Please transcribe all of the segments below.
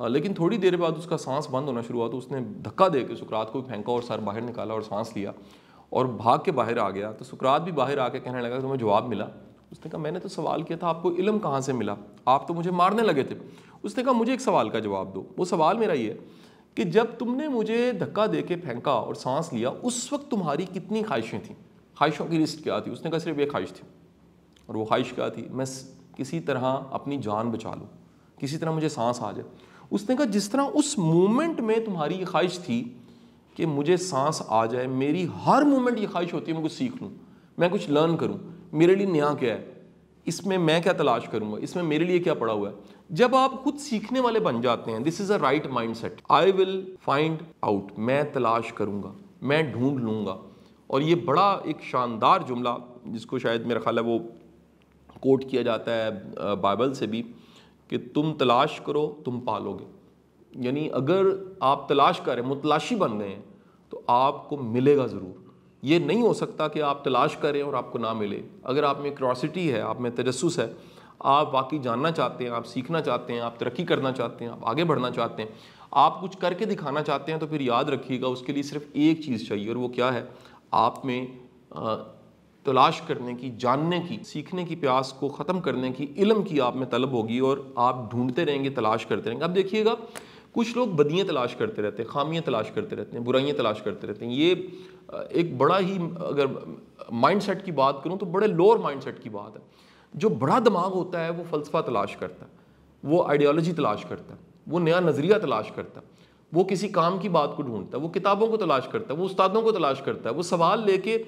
لیکن تھوڑی دیر بعد اس کا سانس بند ہونا شروع ہوا تو اس نے دھکا دے کے سقراط کو پھینکا اور سر باہر نکالا اور سانس لیا اور بھاگ کے باہر آ گیا. تو سقراط بھی باہر آ کے کہنے لگا تمہیں جواب ملا؟ اس نے کہا میں نے تو سوال کیا تھا، آپ کو علم کہاں سے ملا؟ آپ تو مجھے مارنے لگے تھے. اس نے کہا مجھے ایک سوال کا جواب دو. وہ سوال میرا یہ ہے کہ جب تم نے مجھے دھکا دے کے پھینکا اور سانس لیا اس وقت تمہاری کتنی خواہشیں تھیں؟ خواہشوں کی لسٹ کیا تھی؟ اس نے کہا صرف ایک خواہش تھی. اور وہ خواہش کیا تھی؟ میں کسی طرح اپنی جان بچا لوں، کسی طرح مجھے سانس آ جائے. اس نے کہا جس طرح اس مومنٹ میں تمہاری یہ خواہش تھی کہ مجھے سانس آ جائے، میری ہر مومنٹ یہ خواہش ہوتی ہے میں کچھ سیکھ لوں، میں کچھ لرن کروں، میرے لیے نیا کیا ہے، اس میں کیا تلاش کروں گا، اس میں میرے لیے کیا پڑا ہوا ہے. جب آپ خود سیکھنے والے بن جاتے ہیں، this is a right mindset سیٹ. آئی ول فائنڈ آؤٹ، میں تلاش کروں گا، میں ڈھونڈ لوں گا. اور یہ بڑا ایک شاندار جملہ جس کو شاید میرا خیال ہے وہ کوٹ کیا جاتا ہے بائبل سے بھی کہ تم تلاش کرو تم پالو گے. یعنی اگر آپ تلاش کریں، متلاشی بن گئے ہیں تو آپ کو ملے گا ضرور. یہ نہیں ہو سکتا کہ آپ تلاش کریں اور آپ کو نہ ملے. اگر آپ میں کیوریوسٹی ہے، آپ میں تجسس ہے، آپ واقعی جاننا چاہتے ہیں، آپ سیکھنا چاہتے ہیں، آپ ترقی کرنا چاہتے ہیں، آپ آگے بڑھنا چاہتے ہیں، آپ کچھ کر کے دکھانا چاہتے ہیں، تو پھر یاد رکھیے گا اس کے لیے صرف ایک چیز چاہیے اور وہ کیا ہے؟ آپ میں تلاش کرنے کی، جاننے کی، سیکھنے کی پیاس کو ختم کرنے کی، علم کی آپ میں طلب ہوگی اور آپ ڈھونڈتے رہیں گے، تلاش کرتے رہیں گے. اب دیکھیے گا کچھ لوگ بدیاں تلاش کرتے رہتے ہیں، خامیاں تلاش کرتے رہتے ہیں، برائیاں تلاش کرتے رہتے ہیں. یہ ایک بڑا ہی، اگر مائنڈ سیٹ کی بات کروں تو بڑے لوور مائنڈ سیٹ کی بات ہے. جو بڑا دماغ ہوتا ہے وہ فلسفہ تلاش کرتا ہے، وہ آئیڈیالوجی تلاش کرتا ہے، وہ نیا نظریہ تلاش کرتا ہے، وہ کسی کام کی بات کو ڈھونڈتا ہے، وہ کتابوں کو تلاش کرتا ہے، وہ استادوں کو تلاش کرتا ہے، وہ سوال لے کے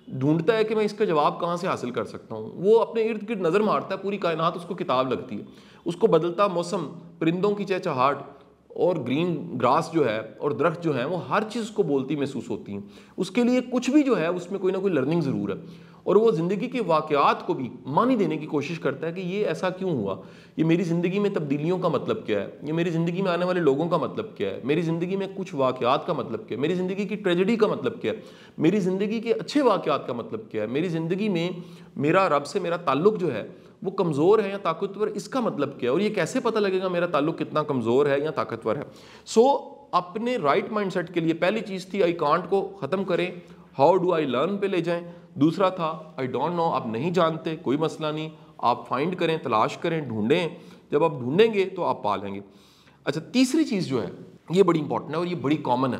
ڈھونڈتا ہے کہ میں اس کا جواب کہاں سے حاصل کر سکتا ہوں. وہ اپنے ارد گرد نظر مارتا ہے، پوری کائنات اس کو کتاب لگتی ہے. اس کو بدلتا موسم، پرندوں کی چہچہاہٹ اور گرین گراس جو ہے اور درخت جو ہیں وہ ہر چیز کو بولتی محسوس ہوتی ہیں. اس کے لیے کچھ بھی جو ہے اس میں کوئی نہ کوئی لرننگ ضرور ہے. اور وہ زندگی کے واقعات کو بھی معنی دینے کی کوشش کرتا ہے کہ یہ ایسا کیوں ہوا، یہ میری زندگی میں تبدیلیوں کا مطلب کیا ہے، یہ میری زندگی میں آنے والے لوگوں کا مطلب کیا ہے، میری زندگی میں کچھ واقعات کا مطلب کیا ہے، میری زندگی کی ٹریجڈی کا مطلب کیا ہے، میری زندگی کے اچھے واقعات کا مطلب کیا ہے، میری زندگی میں میرا رب سے میرا تعلق جو ہے وہ کمزور ہے یا طاقتور، اس کا مطلب کیا ہے، اور یہ کیسے پتہ لگے گا میرا تعلق کتنا کمزور ہے یا طاقتور ہے. سو اپنے رائٹ مائنڈ سیٹ کے لیے پہلی چیز تھی آئی کانٹ کو ختم کریں، ہاؤ ڈو آئی لرن پہ لے جائیں. دوسرا تھا آئی ڈونٹ نو، آپ نہیں جانتے، کوئی مسئلہ نہیں، آپ فائنڈ کریں، تلاش کریں، ڈھونڈیں. جب آپ ڈھونڈیں گے تو آپ پا لیں گے. اچھا، تیسری چیز جو ہے یہ بڑی امپورٹنٹ ہے اور یہ بڑی کامن ہے،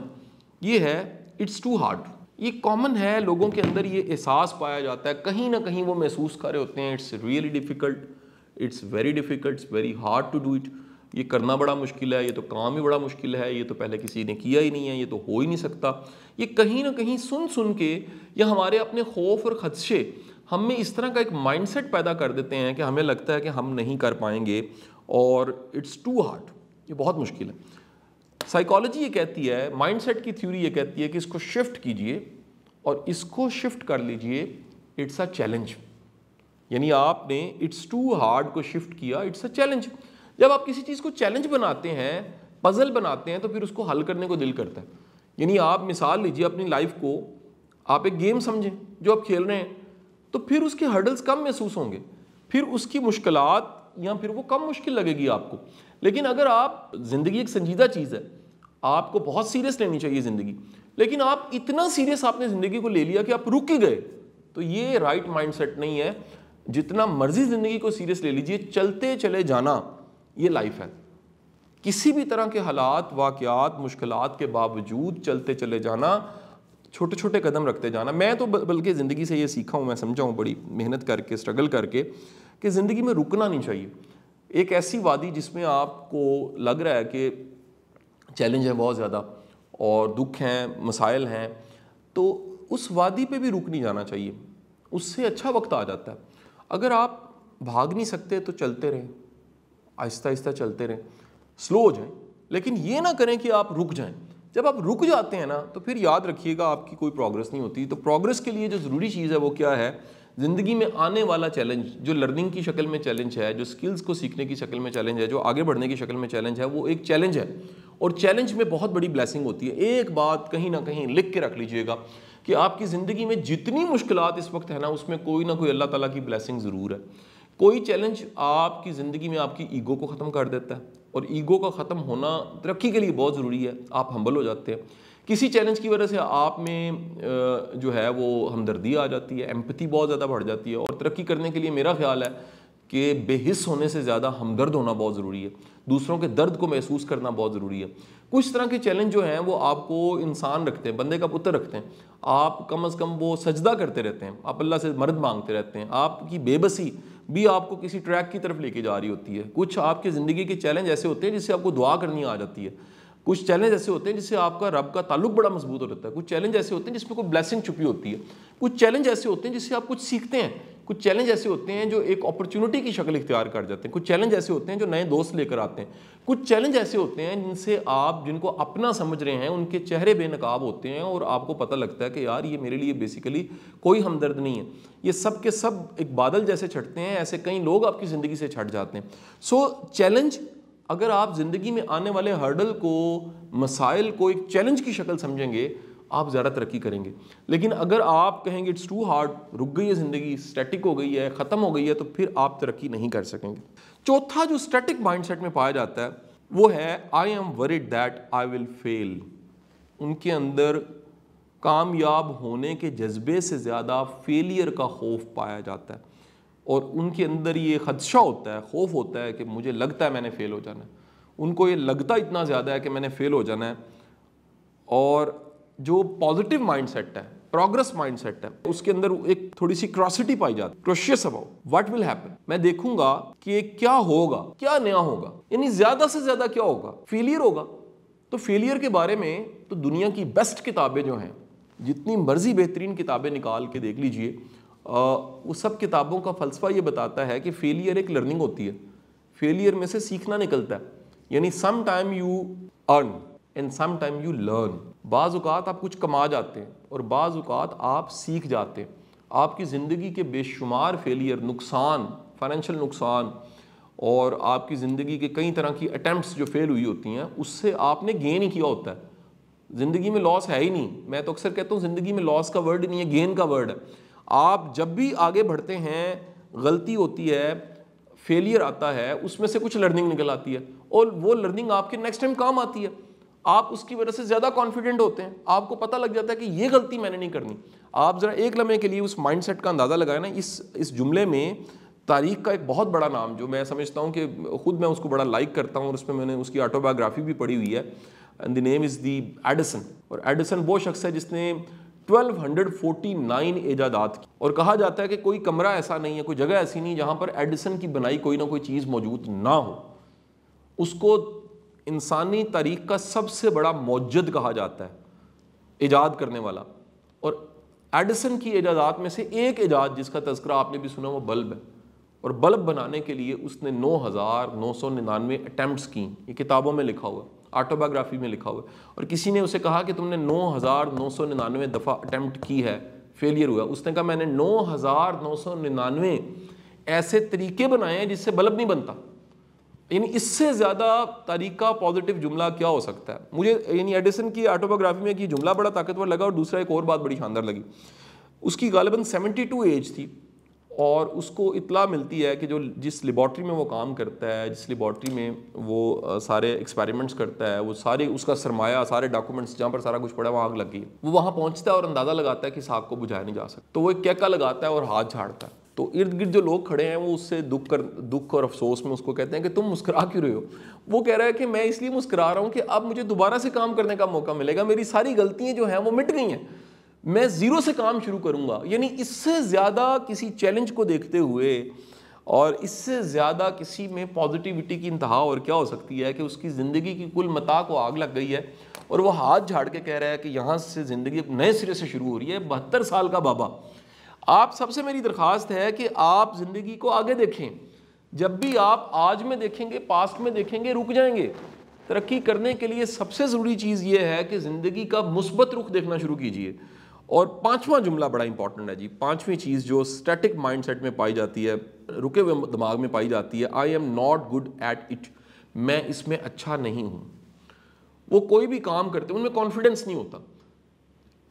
یہ ہے اٹس ٹو ہارڈ. یہ کامن ہے، لوگوں کے اندر یہ احساس پایا جاتا ہے، کہیں نہ کہیں وہ محسوس کر رہے ہوتے ہیں it's really difficult, it's very difficult, it's very hard to do it. یہ کرنا بڑا مشکل ہے، یہ تو کام ہی بڑا مشکل ہے، یہ تو پہلے کسی نے کیا ہی نہیں ہے، یہ تو ہو ہی نہیں سکتا. یہ کہیں نہ کہیں سن کے یا ہمارے اپنے خوف اور خدشے ہم میں اس طرح کا ایک مائنڈ سیٹ پیدا کر دیتے ہیں کہ ہمیں لگتا ہے کہ ہم نہیں کر پائیں گے اور اٹس ٹو ہارڈ، یہ بہت مشکل ہے. سائیکالوجی یہ کہتی ہے، مائنڈ سیٹ کی تھیوری یہ کہتی ہے کہ اس کو شفٹ کیجئے اور اس کو شفٹ کر لیجئے اٹس اے چیلنج. یعنی آپ نے اٹس ٹو ہارڈ کو شفٹ کیا، اٹس اے چیلنج. جب آپ کسی چیز کو چیلنج بناتے ہیں، پزل بناتے ہیں، تو پھر اس کو حل کرنے کو دل کرتا ہے. یعنی آپ مثال لیجئے اپنی لائف کو، آپ ایک گیم سمجھیں جو آپ کھیل رہے ہیں، تو پھر اس کے ہرڈلز کم محسوس ہوں گے، پھر اس کی مشکلات یا پھر وہ کم مشکل لگے گی آپ کو. لیکن اگر آپ، زندگی ایک سنجیدہ چیز ہے، آپ کو بہت سیریس لینی چاہیے زندگی، لیکن آپ اتنا سیریس آپ نے زندگی کو لے لیا کہ آپ رک ہی گئے، تو یہ رائٹ مائنڈ سیٹ نہیں ہے. جتنا مرضی زندگی کو سیریس لے لیجئے، چلتے چلے جانا یہ لائف ہے. کسی بھی طرح کے حالات، واقعات، مشکلات کے باوجود چلتے چلے جانا، چھوٹے چھوٹے قدم رکھتے جانا. میں تو بلکہ زندگی سے یہ سیکھا ہوں، میں سمجھا ہوں بڑی محنت کر کے، اسٹرگل کر کے، کہ زندگی میں رکنا نہیں چاہیے. ایک ایسی وادی جس میں آپ کو لگ رہا ہے کہ چیلنج ہے بہت زیادہ اور دکھ ہیں، مسائل ہیں، تو اس وادی پہ بھی رک نہیں جانا چاہیے. اس سے اچھا وقت آ جاتا ہے. اگر آپ بھاگ نہیں سکتے تو چلتے رہیں، آہستہ آہستہ چلتے رہیں، سلو ہو جائیں، لیکن یہ نہ کریں کہ آپ رک جائیں. جب آپ رک جاتے ہیں نا تو پھر یاد رکھیے گا آپ کی کوئی پروگرس نہیں ہوتی. تو پروگرس کے لیے جو ضروری چیز ہے وہ کیا ہے؟ زندگی میں آنے والا چیلنج، جو لرننگ کی شکل میں چیلنج ہے، جو سکلز کو سیکھنے کی شکل میں چیلنج ہے، جو آگے بڑھنے کی شکل میں چیلنج ہے، وہ ایک چیلنج ہے. اور چیلنج میں بہت بڑی بلیسنگ ہوتی ہے. ایک بات کہیں نہ کہیں لکھ کے رکھ لیجئے گا کہ آپ کی زندگی میں جتنی مشکلات اس وقت ہے نا، اس میں کوئی نہ کوئی اللہ تعالیٰ کی بلیسنگ ضرور ہے. کوئی چیلنج آپ کی زندگی میں آپ کی ایگو کو ختم کر دیتا ہے، اور ایگو کا ختم ہونا ترقی کے لیے بہت ضروری ہے. آپ ہمبل ہو جاتے ہیں. کسی چیلنج کی وجہ سے آپ میں جو ہے وہ ہمدردی آ جاتی ہے, ایمپتھی بہت زیادہ بڑھ جاتی ہے. اور ترقی کرنے کے لیے میرا خیال ہے کہ بے حس ہونے سے زیادہ ہمدرد ہونا بہت ضروری ہے, دوسروں کے درد کو محسوس کرنا بہت ضروری ہے. کچھ طرح کے چیلنج جو ہیں وہ آپ کو انسان رکھتے ہیں, بندے کا پتر رکھتے ہیں. آپ کم از کم وہ سجدہ کرتے رہتے ہیں, آپ اللہ سے مدد مانگتے رہتے ہیں. آپ کی بے بسی بھی آپ کو کسی ٹریک کی طرف لے کے جا رہی ہوتی ہے. کچھ آپ کی زندگی کے چیلنج ایسے ہوتے ہیں جس سے آپ کو دعا کرنی آ جاتی ہے. کچھ چیلنج ایسے ہوتے ہیں جس سے آپ کا رب کا تعلق بڑا مضبوط ہو جاتا ہے. کچھ چیلنج ایسے ہوتے ہیں جس میں کوئی بلیسنگ چھپی ہوتی ہے. کچھ چیلنج ایسے ہوتے ہیں جس سے آپ کچھ سیکھتے ہیں. کچھ چیلنج ایسے ہوتے ہیں جو ایک اپرچونٹی کی شکل اختیار کر جاتے ہیں. کچھ چیلنج ایسے ہوتے ہیں جو نئے دوست لے کر آتے ہیں. کچھ چیلنج ایسے ہوتے ہیں جن سے آپ جن کو اپنا سمجھ رہے ہیں ان کے چہرے بے نقاب ہوتے ہیں اور آپ کو پتہ لگتا ہے کہ یار یہ میرے لیے بیسیکلی کوئی ہمدرد نہیں ہے. یہ سب کے سب ایک بادل جیسے چھٹتے ہیں, ایسے کئی لوگ آپ کی زندگی سے چھٹ جاتے ہیں. سو چیلنج, اگر آپ زندگی میں آنے والے ہرڈل کو, مسائل کو ایک چیلنج کی شکل سمجھیں گے, آپ زیادہ ترقی کریں گے. لیکن اگر آپ کہیں گے اٹس ٹو ہارڈ, رک گئی ہے زندگی, اسٹیٹک ہو گئی ہے, ختم ہو گئی ہے, تو پھر آپ ترقی نہیں کر سکیں گے. چوتھا جو اسٹیٹک مائنڈ سیٹ میں پایا جاتا ہے وہ ہے I am word that I will fail. ان کے اندر کامیاب ہونے کے جذبے سے زیادہ فیلئر کا خوف پایا جاتا ہے. اور ان کے اندر یہ خدشہ ہوتا ہے, خوف ہوتا ہے کہ مجھے لگتا ہے میں نے فیل ہو جانا ہے. ان کو یہ لگتا اتنا زیادہ ہے کہ میں نے فیل ہو جانا ہے. اور جو پازیٹیو مائنڈ سیٹ ہے, پروگرس مائنڈ سیٹ ہے, اس کے اندر ایک تھوڑی سی کیوریوسٹی پائی جاتی ہے, کریوشس اباؤٹ واٹ ول ہیپن. میں دیکھوں گا کہ کیا ہوگا, کیا نیا ہوگا, یعنی زیادہ سے زیادہ کیا ہوگا, فیلئر ہوگا. تو فیلئر کے بارے میں تو دنیا کی بیسٹ کتابیں جو ہیں, جتنی مرضی بہترین کتابیں نکال کے دیکھ لیجئے, وہ سب کتابوں کا فلسفہ یہ بتاتا ہے کہ فیلئر ایک لرننگ ہوتی ہے. فیلئر میں سے سیکھنا نکلتا ہے. یعنی some time you earn and some time you learn. بعض اوقات آپ کچھ کما جاتے ہیں اور بعض اوقات آپ سیکھ جاتے ہیں. آپ کی زندگی کے بے شمار فیلئر, نقصان, فائنینشیل نقصان, اور آپ کی زندگی کے کئی طرح کی اٹیمپٹس جو فیل ہوئی ہوتی ہیں, اس سے آپ نے گین ہی کیا ہوتا ہے. زندگی میں لاس ہے ہی نہیں. میں تو اکثر کہتا ہوں زندگی میں لاس کا ورڈ نہیں ہے, گین کا ورڈ ہے. آپ جب بھی آگے بڑھتے ہیں, غلطی ہوتی ہے, فیلئر آتا ہے, اس میں سے کچھ لرننگ نکل آتی ہے, اور وہ لرننگ آپ کے نیکسٹ ٹائم کام آتی ہے. آپ اس کی وجہ سے زیادہ کانفیڈنٹ ہوتے ہیں. آپ کو پتہ لگ جاتا ہے کہ یہ غلطی میں نے نہیں کرنی. آپ ذرا ایک لمحے کے لیے اس مائنڈ سیٹ کا اندازہ لگائیں نا. اس جملے میں تاریخ کا ایک بہت بڑا نام, جو میں سمجھتا ہوں کہ خود میں اس کو بڑا لائک کرتا ہوں, اور اس میں نے اس کی آٹوبایوگرافی بھی پڑھی ہوئی ہے. دی نیم از دی ایڈیسن. اور ایڈیسن وہ شخص ہے جس نے 1249 ایجادات کی. اور کہا جاتا ہے کہ کوئی کمرہ ایسا نہیں ہے, کوئی جگہ ایسی نہیں جہاں پر ایڈیسن کی بنائی کوئی نہ کوئی چیز موجود نہ ہو. اس کو انسانی تاریخ کا سب سے بڑا موجد کہا جاتا ہے, ایجاد کرنے والا. اور ایڈیسن کی ایجادات میں سے ایک ایجاد جس کا تذکرہ آپ نے بھی سنا وہ بلب ہے. اور بلب بنانے کے لیے اس نے 9999 اٹیمپٹس کی. یہ کتابوں میں لکھا ہوا, آٹوبایوگرافی میں لکھا ہوا. اور کسی نے اسے کہا کہ تم نے 9999 دفعہ اٹیمپٹ کی ہے, فیلئر ہوا. اس نے کہا میں نے 9999 ایسے طریقے بنائے ہیں جس سے بلب نہیں بنتا. یعنی اس سے زیادہ تاریخ کا پازیٹیو جملہ کیا ہو سکتا ہے. مجھے یعنی ایڈیسن کی آٹوبایوگرافی میں یہ جملہ بڑا طاقتور لگا. اور دوسرا ایک اور بات بڑی شاندار لگی, اس کی غالباً 72 ایج تھی, اور اس کو اطلاع ملتی ہے کہ جس لیبارٹری میں وہ کام کرتا ہے, جس لیبارٹری میں وہ سارے ایکسپیریمنٹس کرتا ہے, وہ سارے اس کا سرمایہ, سارے ڈاکومنٹس جہاں پر سارا کچھ پڑا ہے وہاں آگ لگ گئی. وہ وہاں پہنچتا ہے اور اندازہ لگاتا ہے کہ اس آگ کو بجھایا نہیں جا سکتا. تو وہ ایک کیکا لگاتا ہے اور ہاتھ جھاڑتا ہے. تو ارد گرد جو لوگ کھڑے ہیں وہ اس سے دکھ اور افسوس میں اس کو کہتے ہیں کہ تم مسکرا کیوں رہے ہو. وہ کہہ رہا ہے کہ میں اس لیے مسکرا رہا ہوں کہ اب مجھے دوبارہ سے کام کرنے کا موقع ملے گا. میری ساری غلطیاں جو ہیں وہ مٹ گئی ہیں, میں زیرو سے کام شروع کروں گا. یعنی اس سے زیادہ کسی چیلنج کو دیکھتے ہوئے اور اس سے زیادہ کسی میں پازیٹیوٹی کی انتہا اور کیا ہو سکتی ہے کہ اس کی زندگی کی کل متاع کو آگ لگ گئی ہے, اور وہ ہاتھ جھاڑ کے کہہ رہا ہے کہ یہاں سے زندگی نئے سرے سے شروع ہو رہی ہے. 72 سال کا بابا. آپ سب سے میری درخواست ہے کہ آپ زندگی کو آگے دیکھیں. جب بھی آپ آج میں دیکھیں گے, پاسٹ میں دیکھیں گے, رک جائیں گے. ترقی کرنے کے لیے سب سے ضروری چیز یہ ہے کہ زندگی کا مثبت رخ دیکھنا شروع کیجئے. اور پانچواں جملہ بڑا امپورٹنٹ ہے جی. پانچویں چیز جو اسٹیٹک مائنڈ سیٹ میں پائی جاتی ہے, رکے ہوئے دماغ میں پائی جاتی ہے, I am not good at it. میں اس میں اچھا نہیں ہوں. وہ کوئی بھی کام کرتے ان میں کانفیڈنس نہیں ہوتا.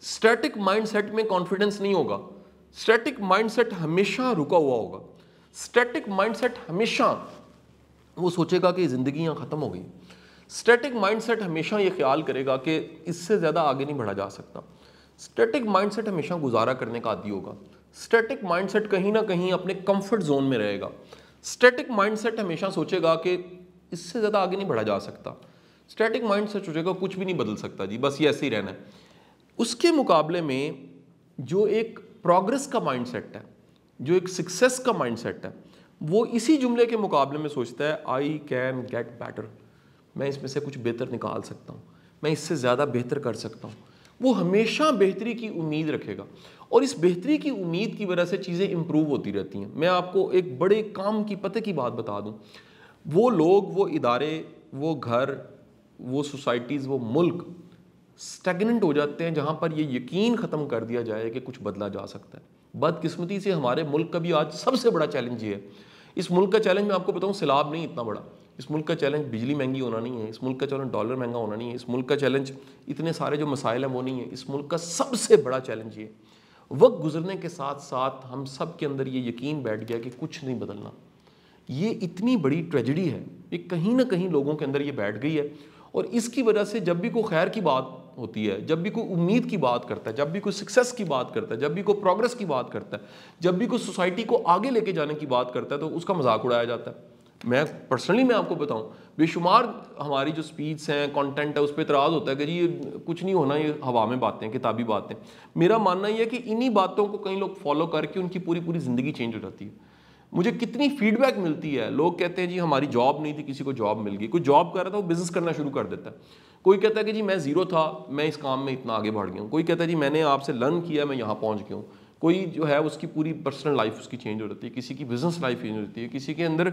اسٹیٹک مائنڈ سیٹ میں کانفیڈنس نہیں ہوگا. اسٹیٹک مائنڈ سیٹ ہمیشہ رکا ہوا ہوگا. اسٹیٹک مائنڈ سیٹ ہمیشہ وہ سوچے گا کہ زندگی یہاں ختم ہو گئی. اسٹیٹک مائنڈ سیٹ ہمیشہ یہ خیال کرے گا کہ اس سے زیادہ آگے نہیں بڑھا جا سکتا. اسٹیٹک مائنڈ سیٹ ہمیشہ گزارا کرنے کا عادی ہوگا. اسٹیٹک مائنڈ سیٹ کہیں نہ کہیں اپنے کمفرٹ زون میں رہے گا. اسٹیٹک مائنڈ سیٹ ہمیشہ سوچے گا کہ اس سے زیادہ آگے نہیں بڑھا جا سکتا. اسٹیٹک مائنڈ سیٹ سوچے گا کچھ بھی نہیں بدل سکتا جی، بس یہ ایسے ہی رہنا ہے. اس کے مقابلے میں جو ایک پروگرس کا مائنڈ سیٹ ہے، جو ایک سکسیس کا مائنڈ سیٹ ہے، وہ اسی جملے کے مقابلے میں سوچتا ہے آئی کین گیٹ بیٹر. میں اس میں سے کچھ بہتر نکال سکتا ہوں، میں اس سے زیادہ بہتر کر سکتا ہوں. وہ ہمیشہ بہتری کی امید رکھے گا، اور اس بہتری کی امید کی وجہ سے چیزیں امپروو ہوتی رہتی ہیں. میں آپ کو ایک بڑے کام کی پتہ کی بات بتا دوں. وہ لوگ، وہ ادارے، وہ گھر، وہ سوسائٹیز، وہ ملک اسٹیگننٹ ہو جاتے ہیں جہاں پر یہ یقین ختم کر دیا جائے کہ کچھ بدلا جا سکتا ہے. بدقسمتی سے ہمارے ملک کا بھی آج سب سے بڑا چیلنج یہ ہے. اس ملک کا چیلنج میں آپ کو بتاؤں سیلاب نہیں اتنا بڑا. اس ملک کا چیلنج بجلی مہنگی ہونا نہیں ہے. اس ملک کا چیلنج ڈالر مہنگا ہونا نہیں ہے. اس ملک کا چیلنج اتنے سارے جو مسائل ہیں وہ نہیں ہے. اس ملک کا سب سے بڑا چیلنج یہ ہے. وقت گزرنے کے ساتھ ساتھ ہم سب کے اندر یہ یقین بیٹھ گیا کہ کچھ نہیں بدلنا. یہ اتنی بڑی ٹریجڈی ہے، یہ کہیں نہ کہیں لوگوں کے اندر یہ بیٹھ گئی ہے. اور اس کی وجہ سے جب بھی کوئی خیر کی بات ہوتی ہے، جب بھی کوئی امید کی بات کرتا ہے، جب بھی کوئی سکسیس کی بات کرتا ہے، جب بھی کوئی پروگرس کی بات کرتا ہے، جب بھی کوئی سوسائٹی کو آگے لے کے جانے کی بات کرتا ہے، تو اس کا مذاق اڑایا جاتا ہے. میں پرسنلی میں آپ کو بتاؤں، بے شمار ہماری جو سپیچ ہیں، کانٹینٹ ہے، اس پہ اعتراض ہوتا ہے کہ جی یہ کچھ نہیں ہونا، یہ ہوا میں باتیں، کتابی باتیں. میرا ماننا یہ ہے کہ انہی باتوں کو کئی لوگ فالو کر کے ان کی پوری زندگی چینج ہو جاتی ہے. مجھے کتنی فیڈ بیک ملتی ہے، لوگ کہتے ہیں جی ہماری جاب نہیں تھی، کسی کو جاب مل گئی. کوئی جاب کر رہا تھا وہ بزنس کرنا شروع کر دیتا ہے. کوئی کہتا ہے کہ جی میں زیرو تھا، میں اس کام میں اتنا آگے بڑھ گیا ہوں. کوئی کہتا ہے جی میں نے آپ سے لرن کیا، میں یہاں پہنچ گیا ہوں. کوئی جو ہے اس کی پوری پرسنل لائف اس کی چینج ہو جاتی ہے، کسی کی بزنس لائف چینج ہو جاتی ہے، کسی کے اندر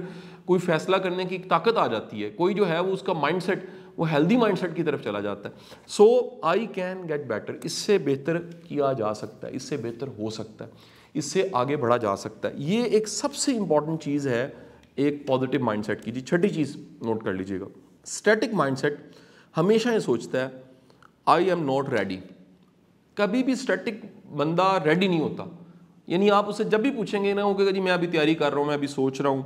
کوئی فیصلہ کرنے کی طاقت آ جاتی ہے. کوئی جو ہے وہ اس کا مائنڈ سیٹ وہ ہیلدی مائنڈ سیٹ کی طرف چلا جاتا ہے. سو آئی کین گیٹ بیٹر، اس سے بہتر کیا جا سکتا ہے، اس سے بہتر ہو سکتا ہے، اس سے آگے بڑھا جا سکتا ہے. یہ ایک سب سے امپورٹنٹ چیز ہے ایک پازیٹیو مائنڈ سیٹ کی. جی چھٹی چیز نوٹ کر لیجئے گا. اسٹیٹک مائنڈ سیٹ ہمیشہ یہ سوچتا ہے آئی ایم ناٹ ریڈی. کبھی بھی اسٹیٹک بندہ ریڈی نہیں ہوتا. یعنی آپ اسے جب بھی پوچھیں گے نا، وہ کہے گا جی میں ابھی تیاری کر رہا ہوں، میں ابھی سوچ رہا ہوں،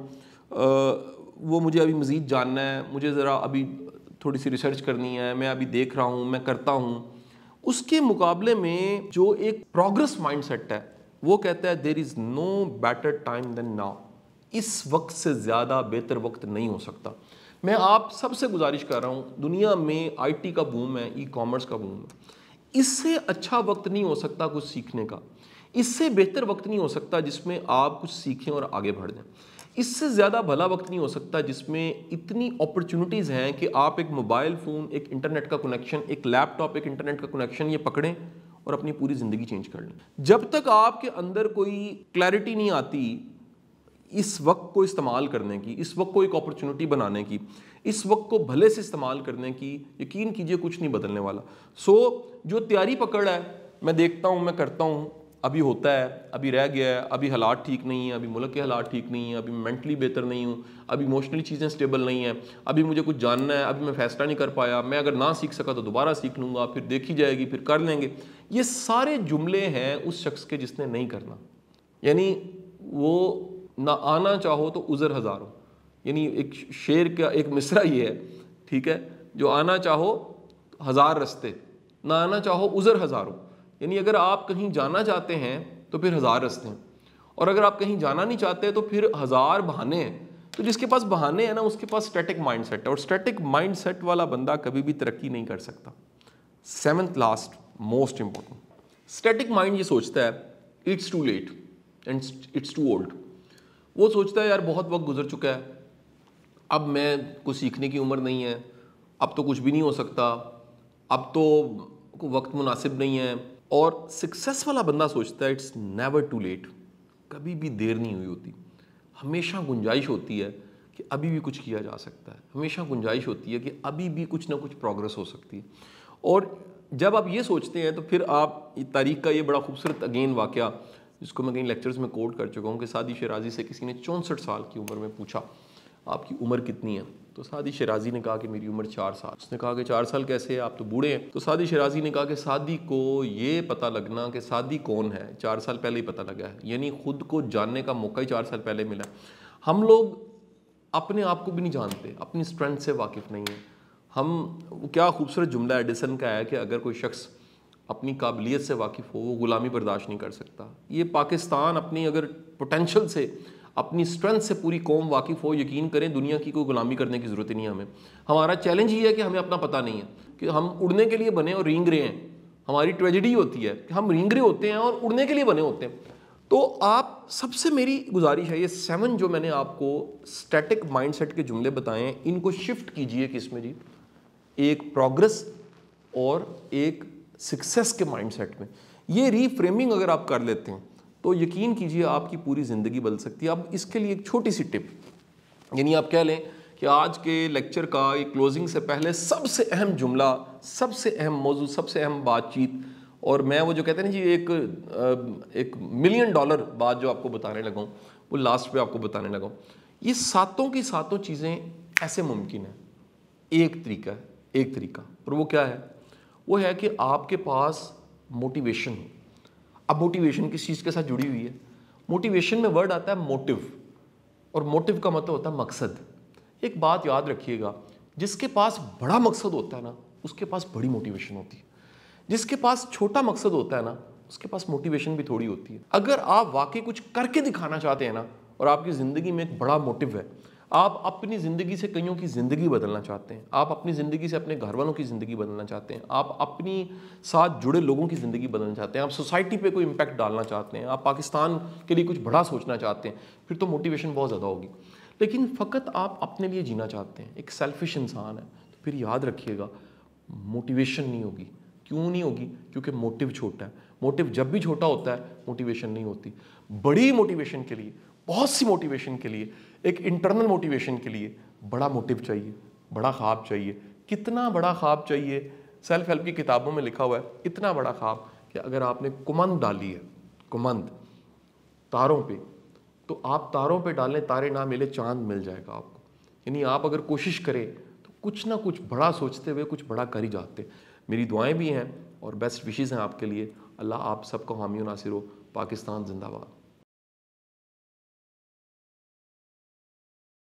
وہ مجھے ابھی مزید جاننا ہے، مجھے ذرا ابھی تھوڑی سی ریسرچ کرنی ہے، میں ابھی دیکھ رہا ہوں، میں کرتا ہوں. اس کے مقابلے میں جو ایک پروگرس مائنڈ سیٹ ہے وہ کہتا ہے دیر از نو بیٹر ٹائم دین ناؤ. اس وقت سے زیادہ بہتر وقت نہیں ہو سکتا. میں آپ سب سے گزارش کر رہا ہوں، دنیا میں آئی ٹی کا بوم ہے، ای کامرس کا بوم ہے. اس سے اچھا وقت نہیں ہو سکتا کچھ سیکھنے کا. اس سے بہتر وقت نہیں ہو سکتا جس میں آپ کچھ سیکھیں اور آگے بڑھ جائیں. اس سے زیادہ بھلا وقت نہیں ہو سکتا جس میں اتنی اپرچونٹیز ہیں کہ آپ ایک موبائل فون، ایک انٹرنیٹ کا کنیکشن، ایک لیپ ٹاپ، ایک انٹرنیٹ کا کنیکشن یہ پکڑیں اور اپنی پوری زندگی چینج کر لیں. جب تک آپ کے اندر کوئی کلیئرٹی نہیں آتی اس وقت کو استعمال کرنے کی، اس وقت کو ایک اپرچونٹی بنانے کی، اس وقت کو بھلے سے استعمال کرنے کی، یقین کیجئے کچھ نہیں بدلنے والا. سو جو تیاری پکڑ ہے، میں دیکھتا ہوں، میں کرتا ہوں، ابھی ہوتا ہے، ابھی رہ گیا ہے، ابھی حالات ٹھیک نہیں ہیں، ابھی ملک کے حالات ٹھیک نہیں ہیں، ابھی مینٹلی بہتر نہیں ہوں، ابھی ایموشنلی چیزیں سٹیبل نہیں ہیں، ابھی مجھے کچھ جاننا ہے، ابھی میں فیصلہ نہیں کر پایا، میں اگر نہ سیکھ سکا تو دوبارہ سیکھ لوں گا، پھر دیکھی جائے گی، پھر کر لیں گے. یہ سارے جملے ہیں اس شخص کے جس نے نہیں کرنا. یعنی وہ نہ آنا چاہو تو عذر ہزاروں. یعنی ایک شعر کا ایک مصرع یہ ہے، ٹھیک ہے، جو آنا چاہو ہزار رستے، نہ آنا چاہو عذر ہزاروں. یعنی اگر آپ کہیں جانا چاہتے ہیں تو پھر ہزار رستے ہیں، اور اگر آپ کہیں جانا نہیں چاہتے تو پھر ہزار بہانے ہیں. تو جس کے پاس بہانے ہیں نا، اس کے پاس اسٹیٹک مائنڈ سیٹ ہے، اور اسٹیٹک مائنڈ سیٹ والا بندہ کبھی بھی ترقی نہیں کر سکتا. 7th last most important, static mind یہ سوچتا ہے it's too late and it's too old. وہ سوچتا ہے یار بہت وقت گزر چکا ہے، اب میں کچھ سیکھنے کی عمر نہیں ہے، اب تو کچھ بھی نہیں ہو سکتا، اب تو وقت مناسب نہیں ہے. اور سکسیس والا بندہ سوچتا ہے اٹس نیور ٹو لیٹ. کبھی بھی دیر نہیں ہوئی ہوتی، ہمیشہ گنجائش ہوتی ہے کہ ابھی بھی کچھ کیا جا سکتا ہے، ہمیشہ گنجائش ہوتی ہے کہ ابھی بھی کچھ نہ کچھ پروگرس ہو سکتی ہے. اور جب آپ یہ سوچتے ہیں تو پھر آپ تاریخ کا یہ بڑا خوبصورت اگین واقعہ جس کو میں کئی لیکچرز میں کوٹ کر چکا ہوں کہ سعدی شیرازی سے کسی نے 64 سال کی عمر میں پوچھا آپ کی عمر کتنی ہے؟ تو سعدی شیرازی نے کہا کہ میری عمر 4 سال. اس نے کہا کہ 4 سال کیسے، آپ تو بوڑھے ہیں. تو سعدی شیرازی نے کہا کہ سعدی کو یہ پتہ لگنا کہ سعدی کون ہے 4 سال پہلے ہی پتہ لگا ہے. یعنی خود کو جاننے کا موقع ہی 4 سال پہلے ملا. ہم لوگ اپنے آپ کو بھی نہیں جانتے, اپنی اسٹرینتھ سے واقف نہیں ہیں. ہم کیا خوبصورت جملہ ایڈیسن کا ہے کہ اگر کوئی شخص اپنی قابلیت سے واقف ہو وہ غلامی برداشت نہیں کر سکتا. یہ پاکستان اپنی اگر پوٹینشل سے, اپنی اسٹرینتھ سے پوری قوم واقف ہو, یقین کریں دنیا کی کوئی غلامی کرنے کی ضرورت ہی نہیں ہمیں. ہمارا چیلنج یہ ہے کہ ہمیں اپنا پتہ نہیں ہے کہ ہم اڑنے کے لیے بنے اور رینگ رہے ہیں. ہماری ٹریجڈی ہوتی ہے کہ ہم رینگ رہے ہوتے ہیں اور اڑنے کے لیے بنے ہوتے ہیں. تو آپ سب سے میری گزارش ہے, یہ 7 جو میں نے آپ کو اسٹیٹک مائنڈ سیٹ کے جملے بتائے ہیں, ان کو شفٹ کیجئے کس میں جی, ایک پروگرس اور ایک سکسیس کے مائنڈ سیٹ میں. یہ ری فریمنگ اگر آپ کر لیتے ہیں تو یقین کیجئے آپ کی پوری زندگی بدل سکتی ہے. اب اس کے لیے ایک چھوٹی سی ٹپ, یعنی آپ کہہ لیں کہ آج کے لیکچر کا ایک کلوزنگ سے پہلے سب سے اہم جملہ, سب سے اہم موضوع, سب سے اہم بات چیت, اور میں وہ جو کہتے ہیں نا جی ایک $1 ملین بات جو آپ کو بتانے لگا ہوں وہ لاسٹ پہ آپ کو بتانے لگا ہوں. یہ ساتوں کی ساتوں چیزیں ایسے ممکن ہیں. ایک طریقہ ہے, ایک طریقہ, اور وہ کیا ہے؟ وہ ہے کہ آپ کے پاس موٹیویشن ہو. اب موٹیویشن کس چیز کے ساتھ جڑی ہوئی ہے؟ موٹیویشن میں ورڈ آتا ہے موٹیو, اور موٹیو کا مطلب ہوتا ہے مقصد. ایک بات یاد رکھیے گا, جس کے پاس بڑا مقصد ہوتا ہے نا اس کے پاس بڑی موٹیویشن ہوتی ہے. جس کے پاس چھوٹا مقصد ہوتا ہے نا اس کے پاس موٹیویشن بھی تھوڑی ہوتی ہے. اگر آپ واقعی کچھ کر کے دکھانا چاہتے ہیں نا, اور آپ کی زندگی میں ایک بڑا موٹیو ہے, آپ اپنی زندگی سے کئیوں کی زندگی بدلنا چاہتے ہیں, آپ اپنی زندگی سے اپنے گھر والوں کی زندگی بدلنا چاہتے ہیں, آپ اپنی ساتھ جڑے لوگوں کی زندگی بدلنا چاہتے ہیں, آپ سوسائٹی پہ کوئی امپیکٹ ڈالنا چاہتے ہیں, آپ پاکستان کے لیے کچھ بڑا سوچنا چاہتے ہیں, پھر تو موٹیویشن بہت زیادہ ہوگی. لیکن فقط آپ اپنے لیے جینا چاہتے ہیں, ایک سیلفش انسان ہے, تو پھر یاد رکھیے گا موٹیویشن نہیں ہوگی. کیوں نہیں ہوگی؟ کیونکہ موٹیو چھوٹا ہے. موٹیو جب بھی چھوٹا ہوتا ہے موٹیویشن نہیں ہوتی. بڑی موٹیویشن کے لیے, بہت سی موٹیویشن کے لیے, ایک انٹرنل موٹیویشن کے لیے بڑا موٹیو چاہیے, بڑا خواب چاہیے. کتنا بڑا خواب چاہیے؟ سیلف ہیلپ کی کتابوں میں لکھا ہوا ہے اتنا بڑا خواب کہ اگر آپ نے کمند ڈالی ہے, کمند تاروں پہ, تو آپ تاروں پہ ڈالیں, تارے نہ ملے چاند مل جائے گا آپ کو. یعنی آپ اگر کوشش کریں تو کچھ نہ کچھ بڑا سوچتے ہوئے کچھ بڑا کر ہی جاتے. میری دعائیں بھی ہیں اور بیسٹ وشیز ہیں آپ کے لیے. اللہ آپ سب کو حامی و ناصر ہو. پاکستان زندہ باد.